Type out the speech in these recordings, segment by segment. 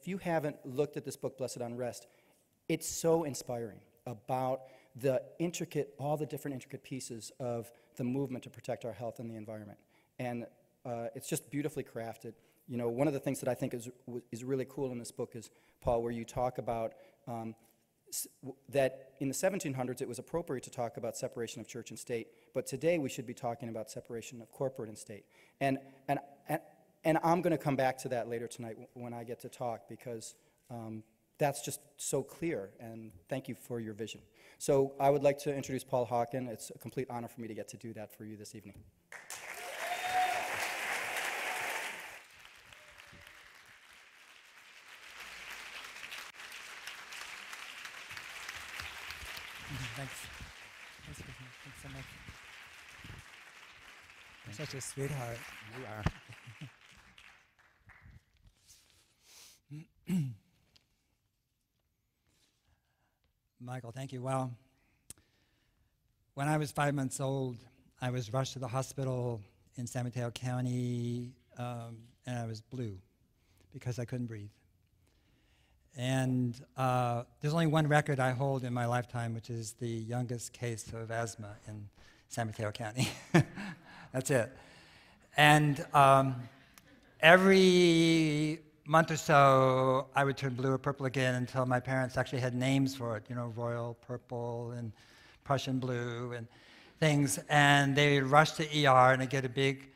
if you haven't looked at this book, Blessed Unrest, it's so inspiring about all the different intricate pieces of the movement to protect our health and the environment. And it's just beautifully crafted. You know, one of the things that I think is really cool in this book is, Paul, where you talk about that in the 1700s it was appropriate to talk about separation of church and state, but today we should be talking about separation of corporate and state. And I'm going to come back to that later tonight when I get to talk, because that's just so clear, and thank you for your vision. So I would like to introduce Paul Hawken. It's a complete honor for me to get to do that for you this evening. Thanks. Thanks so much. You're such a sweetheart. You are. Michael, thank you. Well, when I was 5 months old, I was rushed to the hospital in San Mateo County, and I was blue because I couldn't breathe. And there's only one record I hold in my lifetime, which is the youngest case of asthma in San Mateo County. That's it. And every month or so, I would turn blue or purple again until my parents actually had names for it, you know, royal purple and Prussian blue and things. And they would rush to ER, and I'd get a big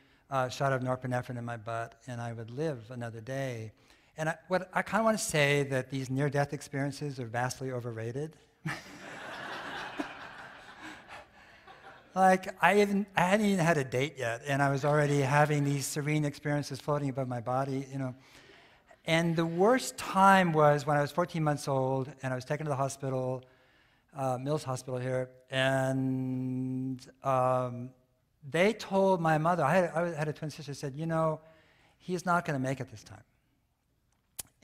shot of norepinephrine in my butt, and I would live another day. And what I kind of want to say that these near-death experiences are vastly overrated. Like, I hadn't even had a date yet, and I was already having these serene experiences floating above my body, you know. And the worst time was when I was 14 months old, and I was taken to the hospital, Mills Hospital here, and they told my mother, I had a twin sister, said, you know, he's not going to make it this time.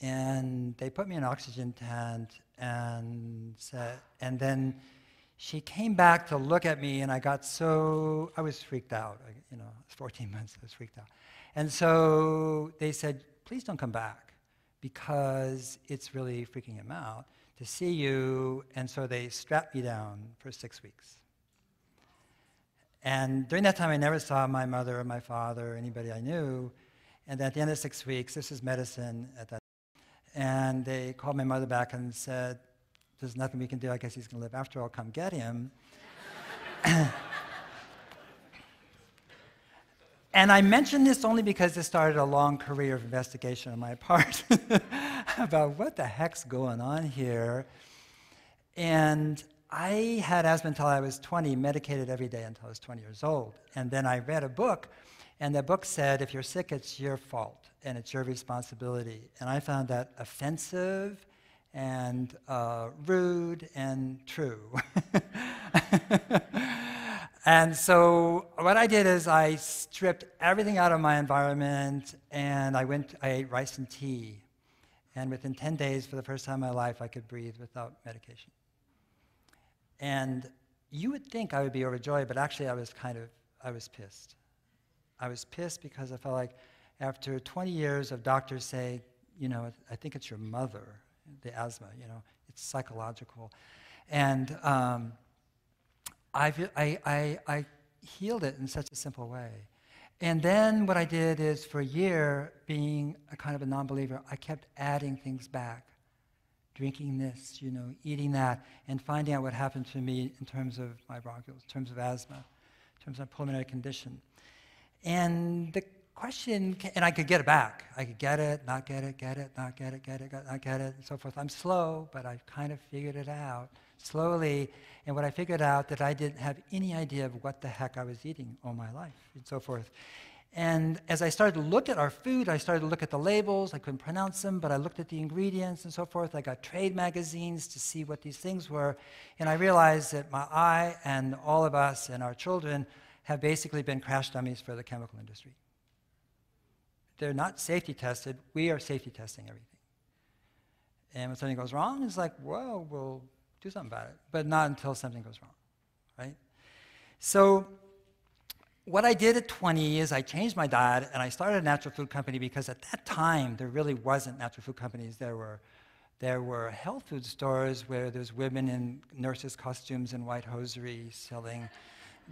And they put me in an oxygen tent, and then she came back to look at me, and I was freaked out. You know, I was 14 months, I was freaked out. And so they said, please don't come back, because it's really freaking him out to see you. And so they strapped me down for 6 weeks. And during that time, I never saw my mother or my father or anybody I knew. And at the end of 6 weeks, this is medicine at that. And they called my mother back and said, there's nothing we can do. I guess he's going to live. After all, come get him. And I mention this only because this started a long career of investigation on my part about what the heck's going on here. And I had asthma until I was 20, medicated every day until I was 20 years old. And then I read a book, and the book said, if you're sick, it's your fault, and it's your responsibility. And I found that offensive and rude and true. And so what I did is I stripped everything out of my environment, and I ate rice and tea. And within 10 days, for the first time in my life, I could breathe without medication. And you would think I would be overjoyed, but actually I was pissed. I was pissed because I felt like after 20 years of doctors saying, you know, I think it's your mother, the asthma, you know, it's psychological. And I healed it in such a simple way. And then what I did is, for a year, being a kind of a non-believer, I kept adding things back, drinking this, you know, eating that, and finding out what happened to me in terms of my bronchioles, in terms of asthma, in terms of pulmonary condition. And the question, and I could get it back. I could get it, not get it, get it, not get it, get it, not get it, and so forth. I'm slow, but I've kind of figured it out slowly. And what I figured out, that I didn't have any idea of what the heck I was eating all my life, and so forth. And as I started to look at our food, I started to look at the labels. I couldn't pronounce them, but I looked at the ingredients and so forth. I got trade magazines to see what these things were. And I realized that I and all of us and our children have basically been crash dummies for the chemical industry. They're not safety tested. We are safety testing everything. And when something goes wrong, it's like, well, we'll do something about it. But not until something goes wrong, right? So what I did at 20 is I changed my diet, and I started a natural food company because at that time, there really wasn't natural food companies. There were health food stores where there's women in nurses' costumes and white hosiery selling,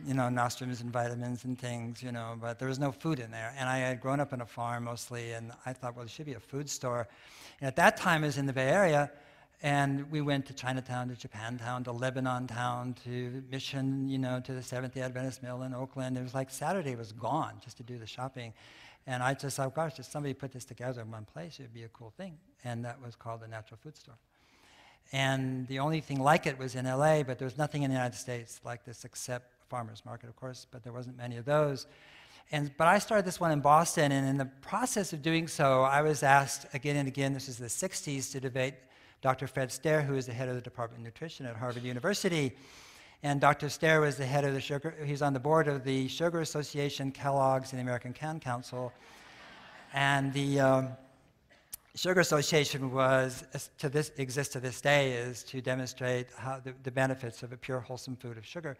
nostrums and vitamins and things, but there was no food in there. And I had grown up on a farm mostly, and I thought, well, there should be a food store. And at that time, I was in the Bay Area, and we went to Chinatown, to Japantown, to Lebanon Town, to Mission, to the Seventh-day Adventist Mill in Oakland. It was like Saturday was gone just to do the shopping. And I just thought, gosh, if somebody put this together in one place, it would be a cool thing. And that was called the Natural Food Store. And the only thing like it was in LA, but there was nothing in the United States like this except Farmers Market, of course, but there wasn't many of those. But I started this one in Boston, and in the process of doing so, I was asked again and again, this is the 60s, to debate Dr. Fred Stair, who is the head of the Department of Nutrition at Harvard University. And Dr. Stair was the head of the sugar, he's on the board of the Sugar Association, Kellogg's, and the American Can Council. And the Sugar Association exists to this day, is to demonstrate how the benefits of a pure, wholesome food of sugar.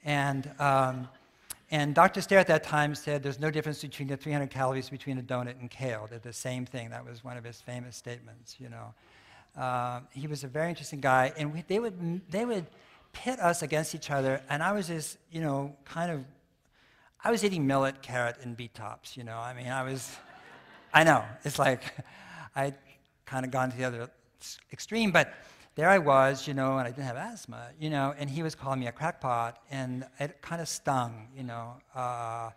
And Dr. Stair at that time said there's no difference between the 300 calories between a donut and kale. They're the same thing. That was one of his famous statements, He was a very interesting guy, and they would pit us against each other, and I was just, I was eating millet, carrot, and beet tops, I know, it's like, I'd kind of gone to the other extreme, but there I was, and I didn't have asthma, and he was calling me a crackpot, and it kind of stung, I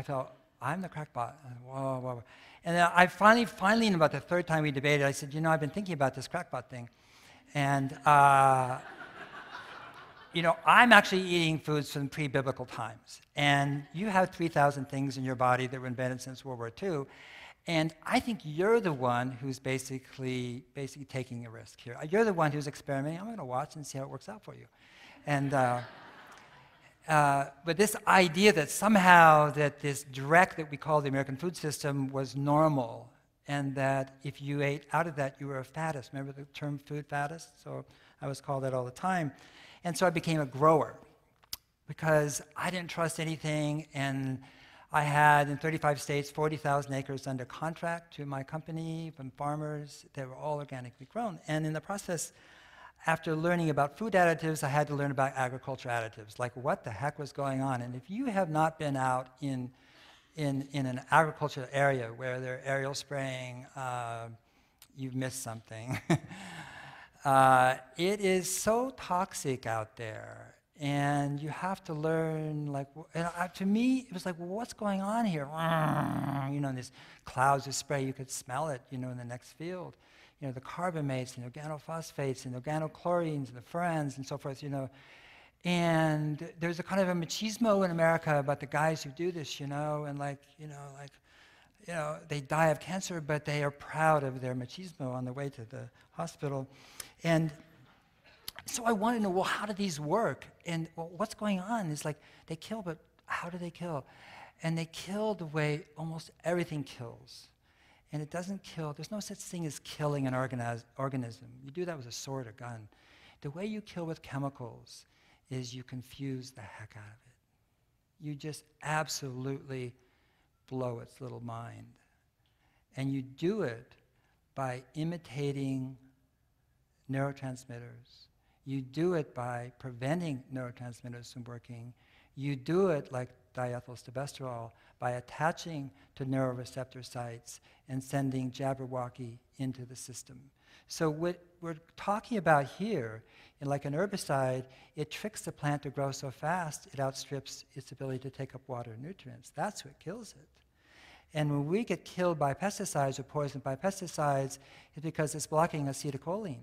felt, I'm the crackpot, whoa, whoa. And then I finally, in about the third time we debated, I said, I've been thinking about this crackpot thing, and I'm actually eating foods from pre-biblical times. And you have 3,000 things in your body that were invented since World War II. And I think you're the one who's basically taking a risk here. You're the one who's experimenting. I'm going to watch and see how it works out for you. And but this idea that somehow that this direct that we call the American food system was normal, and that if you ate out of that, you were a fattest. Remember the term food fattest? So I was called that all the time. And so I became a grower because I didn't trust anything, and I had in 35 states 40,000 acres under contract to my company from farmers that were all organically grown. And in the process, after learning about food additives, I had to learn about agriculture additives, like what the heck was going on. And if you have not been out in an agricultural area where they're aerial spraying, you've missed something. It is so toxic out there, and you have to learn, to me, it was like, well, what's going on here? These clouds of spray, you could smell it, in the next field. The carbamates and organophosphates and organochlorines and the furans and so forth, And there's a kind of a machismo in America about the guys who do this, and they die of cancer, but they are proud of their machismo on the way to the hospital. And so I want to know, well, how do these work? And what's going on? It's like they kill, but how do they kill? And they kill the way almost everything kills. And it doesn't kill. There's no such thing as killing an organism. You do that with a sword or gun. The way you kill with chemicals is you confuse the heck out of it. You just absolutely blow its little mind. And you do it by imitating neurotransmitters. You do it by preventing neurotransmitters from working. You do it like diethylstilbestrol by attaching to neuroreceptor sites and sending Jabberwocky into the system. So what we're talking about here, like an herbicide, it tricks the plant to grow so fast it outstrips its ability to take up water and nutrients. That's what kills it. And when we get killed by pesticides or poisoned by pesticides, it's because it's blocking acetylcholine,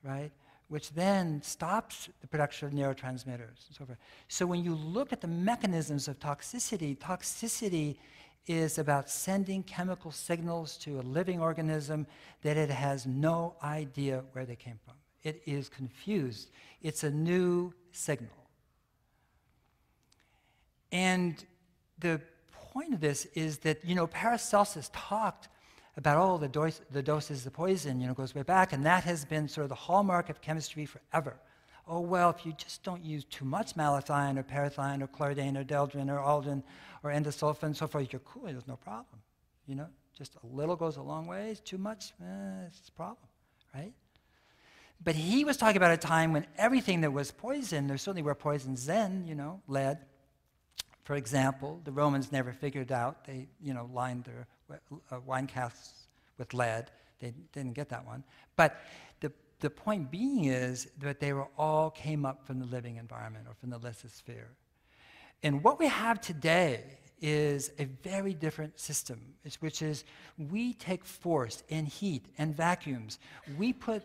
right? Which then stops the production of neurotransmitters and so forth. So when you look at the mechanisms of toxicity, toxicity is about sending chemical signals to a living organism that it has no idea where they came from. It is confused. It's a new signal. And the point of this is that, Paracelsus talked about, the doses of poison, goes way back, and that has been sort of the hallmark of chemistry forever. oh, well, if you just don't use too much malathion or parathine or chlordane or deldrin or aldrin or endosulfan and so forth, you're cool, there's no problem. Just a little goes a long ways, too much, it's a problem, right? But he was talking about a time when everything that was poison, there certainly were poisons then, lead. For example, the Romans never figured out, they, lined their wine casks with lead. They didn't get that one. But the point being is that they all came up from the living environment or from the lithosphere. And what we have today is a very different system, which is we take force and heat and vacuums. We put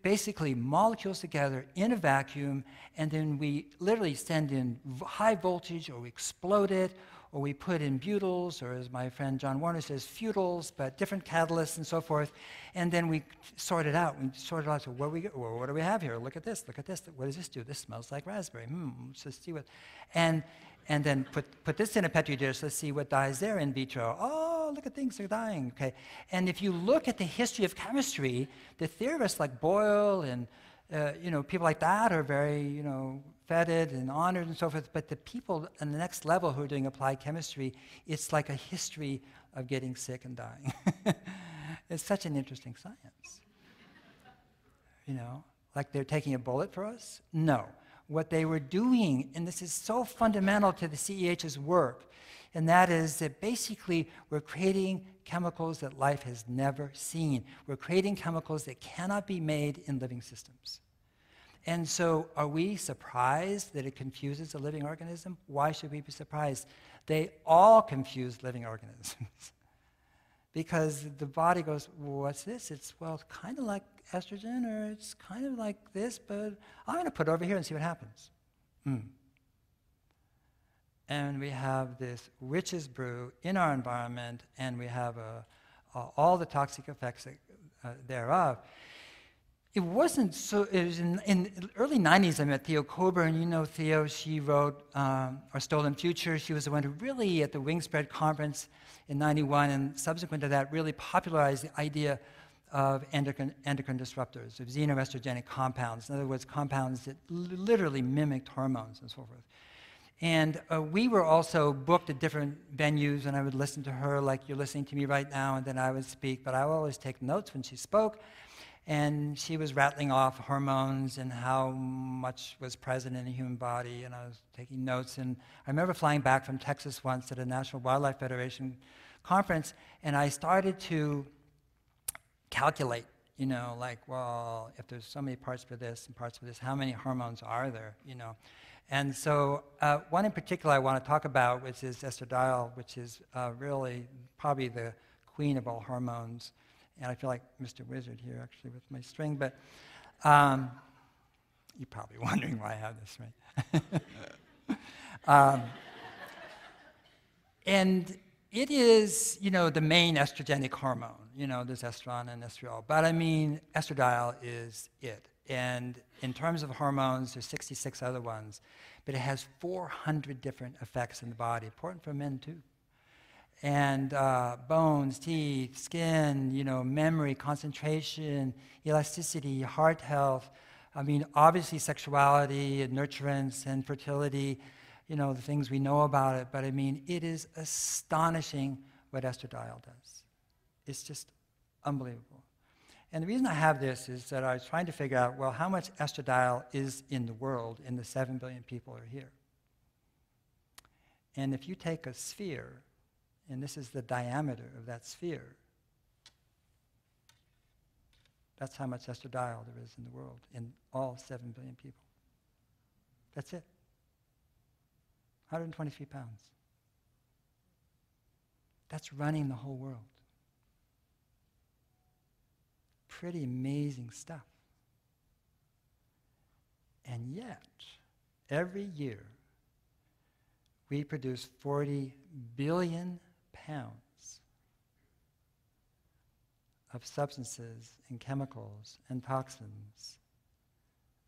basically molecules together in a vacuum, and then we literally send in high voltage, or we explode it, or we put in butyls, or as my friend John Warner says, futyls, but different catalysts and so forth, and then we sort it out. So what do we have here? Look at this. What does this do? This smells like raspberry. Let's just see what. And then put this in a petri dish. Let's see what dies there in vitro. Oh, look at things are dying. Okay. And if you look at the history of chemistry, the theorists like Boyle and people like that are very feted and honored and so forth. But the people on the next level who are doing applied chemistry, it's like a history of getting sick and dying. It's such an interesting science. Like they're taking a bullet for us? No. What they were doing, and this is so fundamental to the CEH's work, and that is that basically we're creating chemicals that life has never seen. We're creating chemicals that cannot be made in living systems. And so are we surprised that it confuses a living organism? Why should we be surprised? They all confuse living organisms. Because the body goes, well, what's this? It's kind of like estrogen, or it's kind of like this, but I'm going to put it over here and see what happens. And we have this witch's brew in our environment, and we have all the toxic effects thereof. It wasn't so, it was in the early 90s I met Theo Coburn. Theo, she wrote Our Stolen Future. She was the one who really, at the Wingspread conference in 91, and subsequent to that, really popularized the idea of endocrine disruptors, of xenoestrogenic compounds. In other words, compounds that literally mimicked hormones and so forth. And we were also booked at different venues, and I would listen to her like you're listening to me right now, and then I would speak, but I would always take notes when she spoke. And she was rattling off hormones and how much was present in the human body, and I was taking notes. And I remember flying back from Texas once at a National Wildlife Federation conference, and I started to calculate, if there's so many parts for this and parts for this, how many hormones are there, And so one in particular I want to talk about, which is estradiol, which is really probably the queen of all hormones. And I feel like Mr. Wizard here, actually, with my string. But you're probably wondering why I have this, right? And it is, the main estrogenic hormone. There's estrogen and estriol. But I mean, estradiol is it. And in terms of hormones, there's 66 other ones. But it has 400 different effects in the body, important for men, too. And bones, teeth, skin, memory, concentration, elasticity, heart health. I mean, obviously sexuality and nurturance and fertility, the things we know about it. But I mean, it is astonishing what estradiol does. It's just unbelievable. And the reason I have this is that I was trying to figure out, well, how much estradiol is in the world, in the 7 billion people are here. And if you take a sphere, and this is the diameter of that sphere, that's how much estradiol there is in the world, in all 7 billion people. That's it. 123 pounds. That's running the whole world. Pretty amazing stuff. And yet, every year, we produce 40 billion pounds of substances and chemicals and toxins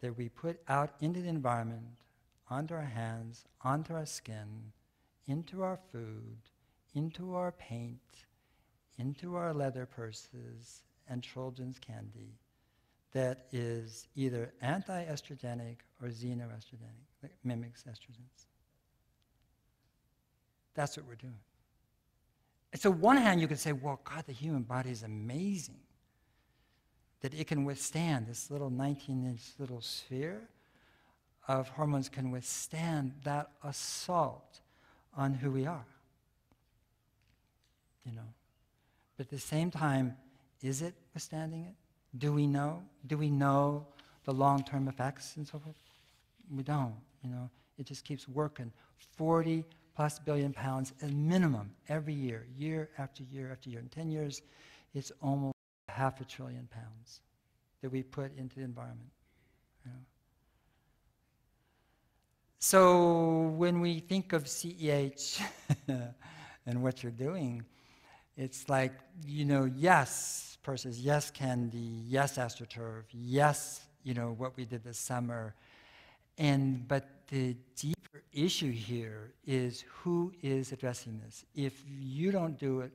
that we put out into the environment, onto our hands, onto our skin, into our food, into our paint, into our leather purses and children's candy, that is either anti-estrogenic or xenoestrogenic, that mimics estrogens. That's what we're doing. And so on one hand, you could say, well, God, the human body is amazing, that it can withstand, this little 19-inch little sphere of hormones can withstand that assault on who we are. You know. But at the same time, is it withstanding it? Do we know? Do we know the long-term effects and so forth? We don't, you know. It just keeps working. 40+ billion pounds at minimum every year, year after year after year. In 10 years, it's almost 500 billion pounds that we put into the environment. You know. So when we think of CEH and what you're doing, it's like, you know, yes, Persis, yes, Candy, yes, AstroTurf, yes, you know, what we did this summer. But the deeper issue here is who is addressing this. If you don't do it,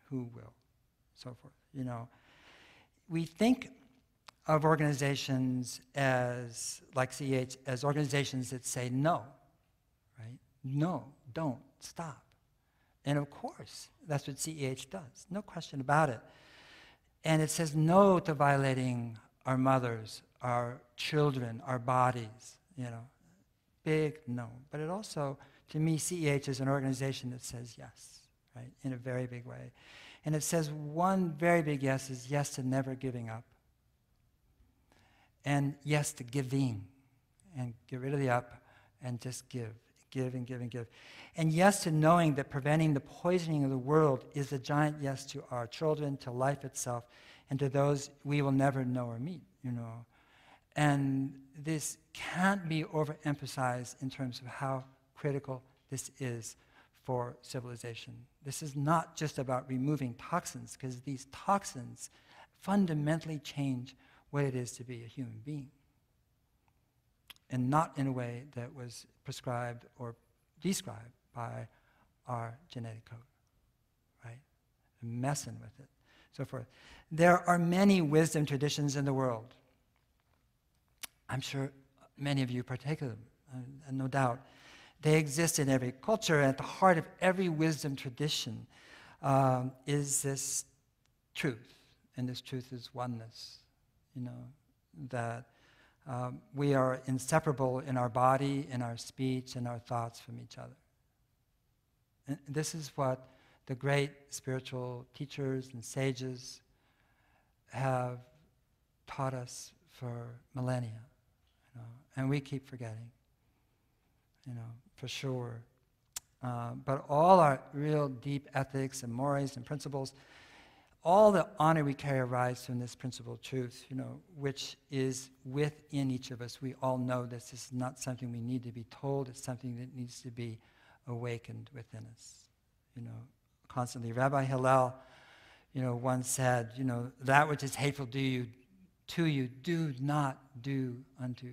who will? So forth, you know. We think of organizations as, like CEH, as organizations that say no, right? No, don't, stop. And of course, that's what CEH does, no question about it. And it says no to violating our mothers, our children, our bodies, you know. Big no. But it also, to me, CEH is an organization that says yes, right, in a very big way. And it says one very big yes is yes to never giving up. And yes to giving. And get rid of the up and just give. Give and give and give. And yes to knowing that preventing the poisoning of the world is a giant yes to our children, to life itself, and to those we will never know or meet, you know. And this can't be overemphasized in terms of how critical this is for civilization. This is not just about removing toxins, because these toxins fundamentally change what it is to be a human being. And not in a way that was prescribed or described by our genetic code, right? Messing with it, so forth. There are many wisdom traditions in the world. I'm sure many of you partake of them, no doubt. They exist in every culture, and at the heart of every wisdom tradition is this truth, and this truth is oneness, you know, that we are inseparable in our body, in our speech, and our thoughts from each other. And this is what the great spiritual teachers and sages have taught us for millennia, you know, and we keep forgetting, you know, for sure. But all our real deep ethics and mores and principles, all the honor we carry arises from this principle of truth, you know, which is within each of us. We all know this is not something we need to be told. It's something that needs to be awakened within us, you know, constantly. Rabbi Hillel, you know, once said, you know, that which is hateful to you, do not do unto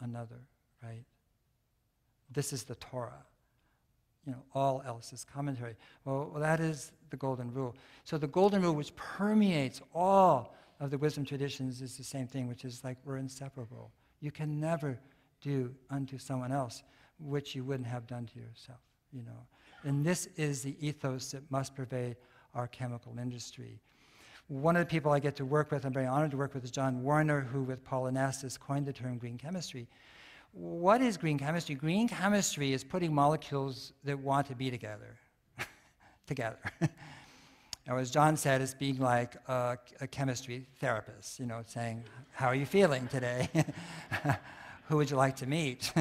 another, right? This is the Torah. You know, all else is commentary. Well, that is the golden rule. So the golden rule, which permeates all of the wisdom traditions, is the same thing, which is like we're inseparable. You can never do unto someone else which you wouldn't have done to yourself, you know. And this is the ethos that must pervade our chemical industry. One of the people I get to work with, I'm very honored to work with, is John Warner, who with Paul Anastas coined the term green chemistry. What is green chemistry? Green chemistry is putting molecules that want to be together, together. Or as John said, it's being like a chemistry therapist, you know, saying, how are you feeling today? Who would you like to meet?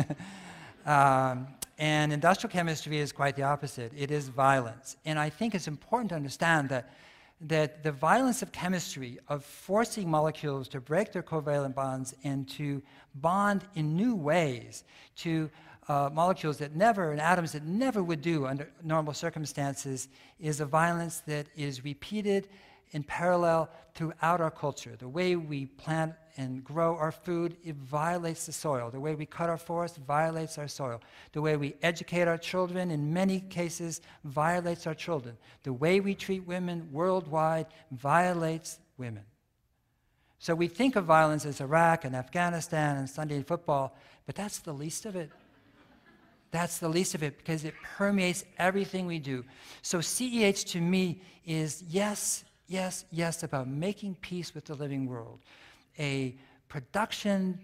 And industrial chemistry is quite the opposite. It is violence. And I think it's important to understand that the violence of chemistry, of forcing molecules to break their covalent bonds and to bond in new ways to molecules that never, and atoms that never would do under normal circumstances, is a violence that is repeated in parallel throughout our culture. The way we plant and grow our food, it violates the soil. The way we cut our forests violates our soil. The way we educate our children, in many cases, violates our children. The way we treat women worldwide violates women. So we think of violence as Iraq and Afghanistan and Sunday football, but that's the least of it. That's the least of it because it permeates everything we do. So CEH to me is yes, yes, yes about making peace with the living world. A production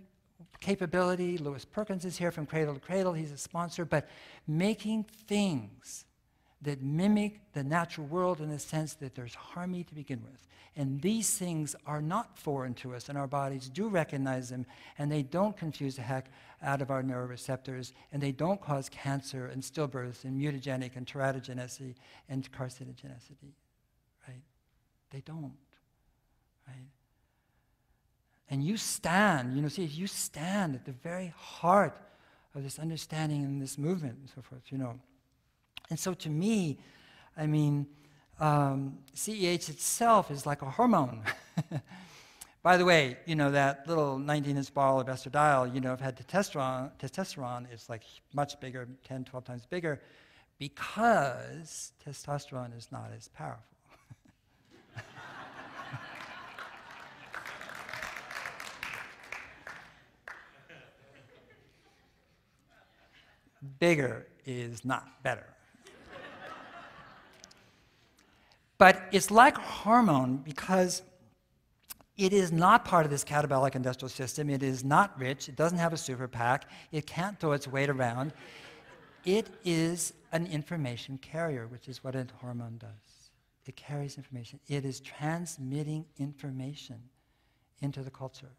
capability. Lewis Perkins is here from Cradle to Cradle. He's a sponsor. But making things that mimic the natural world in the sense that there's harmony to begin with. And these things are not foreign to us, and our bodies do recognize them, and they don't confuse the heck out of our neuroreceptors, and they don't cause cancer and stillbirths and mutagenic and teratogenicity and carcinogenicity, right? They don't, right? And you stand, you stand at the very heart of this understanding and this movement and so forth, And so to me, I mean, CEH itself is like a hormone. By the way, that little 19-inch ball of estradiol, I've had testosterone is like much bigger, 10, 12 times bigger, because testosterone is not as powerful. Bigger is not better. But it's like a hormone because it is not part of this catabolic industrial system. It is not rich. It doesn't have a super PAC. It can't throw its weight around. It is an information carrier, which is what a hormone does. It carries information. It is transmitting information into the culture,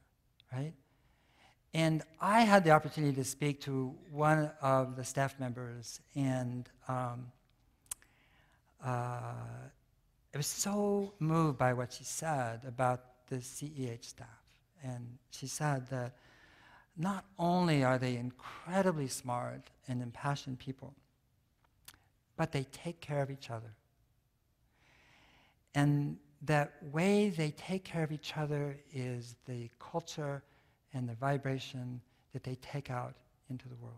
right? And I had the opportunity to speak to one of the staff members, and I was so moved by what she said about the CEH staff. And she said that not only are they incredibly smart and impassioned people, but they take care of each other. And that way they take care of each other is the culture and the vibration that they take out into the world.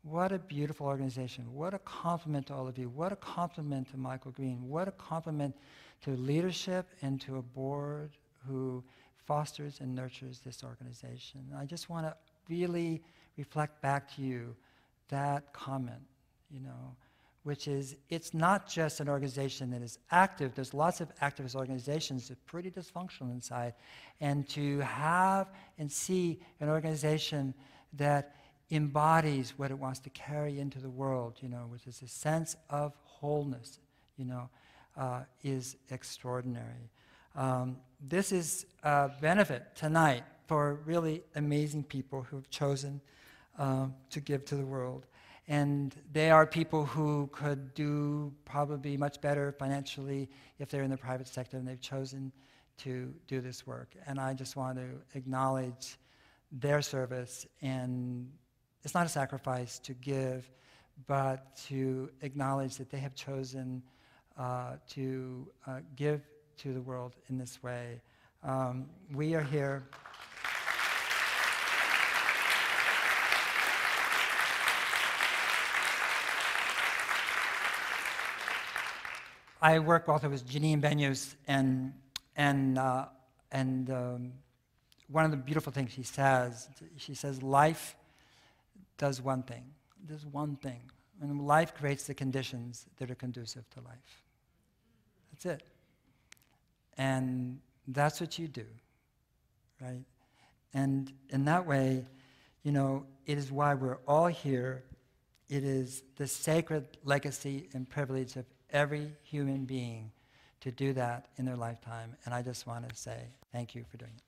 What a beautiful organization. What a compliment to all of you. What a compliment to Michael Green. What a compliment to leadership and to a board who fosters and nurtures this organization. I just want to really reflect back to you that comment, which is it's not just an organization that is active. There's lots of activist organizations that are pretty dysfunctional inside. And to have and see an organization that embodies what it wants to carry into the world, which is a sense of wholeness, is extraordinary. This is a benefit tonight for really amazing people who have chosen to give to the world. And they are people who could do probably much better financially if they're in the private sector, and they've chosen to do this work. And I just want to acknowledge their service. And it's not a sacrifice to give, but to acknowledge that they have chosen to give to the world in this way. We are here. I work also with Janine Benyus, and one of the beautiful things she says, life does one thing. There's one thing. And life creates the conditions that are conducive to life. That's it. And that's what you do, right? And in that way, it is why we're all here. It is the sacred legacy and privilege of every human being to do that in their lifetime. And I just want to say thank you for doing it.